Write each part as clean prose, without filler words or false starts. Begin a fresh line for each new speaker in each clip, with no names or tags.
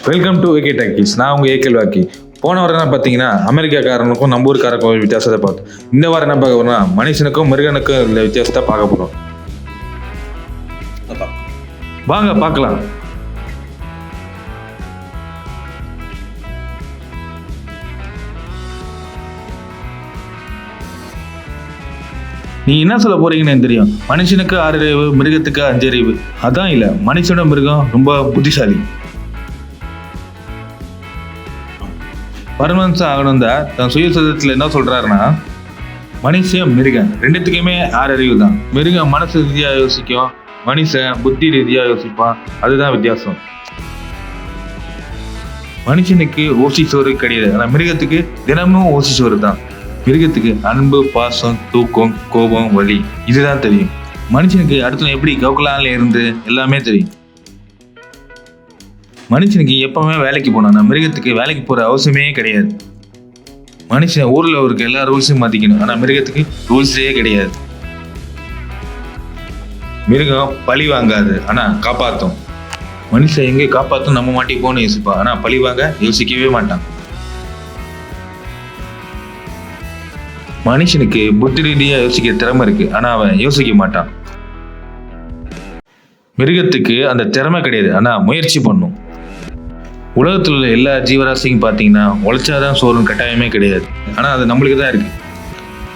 Welcome to AK talkies. நான் உங்கள் ஏகேல் walkie. போன வாரம் என்ன பார்த்தீங்கன்னா அமெரிக்காக்காரனுக்கும் நம்ம ஊருக்காரருக்கும் வித்தியாசத்தை பார்த்தோம். இந்த வாரம் என்ன பார்க்க போறோம்னா மனுஷனுக்கும் மிருகனுக்கும் உள்ள வித்தியாசத்தை பார்க்க போகிறோம். வாங்க பார்க்கலாம். நீ என்ன சொல்ல போறீங்கன்னு எனக்கு தெரியும். மனுஷனுக்கு 6 அறிவு, மிருகத்துக்கு 5 அறிவு. அதான் இல்லை, மனுஷனோட மிருகம் ரொம்ப புத்திசாலி. பரமன்ஸ் ஆகணும் தன் சுயசதத்தில் என்ன சொல்றாருன்னா, மனுஷன் மிருகன் ரெண்டுத்துக்குமே 6 அறிவு தான். மிருகம் மனசு ரீதியாக யோசிக்கும், மனுஷன் புத்தி ரீதியாக யோசிப்பான். அதுதான் வித்தியாசம். மனுஷனுக்கு ஓசி சோறு கிடையாது, ஆனால் மிருகத்துக்கு தினமும் ஓசி சோறு தான். மிருகத்துக்கு அன்பு, பாசம், தூக்கம், கோபம், வலி இதுதான் தெரியும். மனுஷனுக்கு அடுத்த எப்படி கவுக்கலால இருந்து எல்லாமே தெரியும். மனுஷனுக்கு எப்பவுமே வேலைக்கு போனான்னா மிருகத்துக்கு வேலைக்கு போற அவசியமே கிடையாது. மனுஷன் ஊர்ல இருக்க எல்லா ரூல்ஸையும் மாத்திக்கணும், ஆனா மிருகத்துக்கு ரூல்ஸே கிடையாது. மிருகம் பழி வாங்காது, ஆனா காப்பாத்தும். மனுஷன் எங்கே காப்பாத்தும் நம்ம மாட்டி போன்னு யோசிப்பான், ஆனா பழி வாங்க யோசிக்கவே மாட்டான். மனுஷனுக்கு புத்தி ரீதியா யோசிக்கிற திறமை இருக்கு, ஆனா அவன் யோசிக்க மாட்டான். மிருகத்துக்கு அந்த திறமை கிடையாது, ஆனா முயற்சி பண்ணும். உலகத்தில் உள்ள எல்லா ஜீவராசியும் பார்த்தீங்கன்னா உழைச்சாதான் சோறுன்னு கட்டாயமே கிடையாது, ஆனா அது நம்மளுக்கு தான் இருக்கு.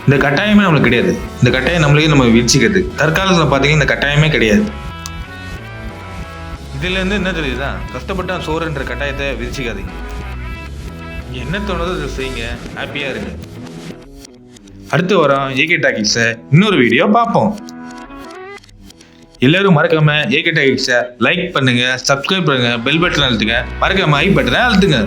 இந்த கட்டாயமே நம்மளுக்கு கிடையாது. இந்த கட்டாயம் நம்மளுக்கே நம்ம விரிச்சிக்கிறது. தற்காலத்தில் பார்த்தீங்கன்னா இந்த கட்டாயமே கிடையாது. இதுல இருந்து என்ன தெரியுதா, கஷ்டப்பட்டா சோறுன்ற கட்டாயத்தை விரிச்சிக்காதீங்க. என்ன தோணுதோ அதை செய்யுங்க, ஹாப்பியா இருங்க. அடுத்த வாரம் ஏகே டாக்கீஸை இன்னொரு வீடியோ பார்ப்போம். எல்லாரும் மறக்காம ஏகே டாக்கீஸை லைக் பண்ணுங்க, சப்ஸ்கிரைப் பண்ணுங்க, பெல் பட்டன் அழுத்துங்க, மறக்காம ஐ பட்டனை அழுத்துங்க.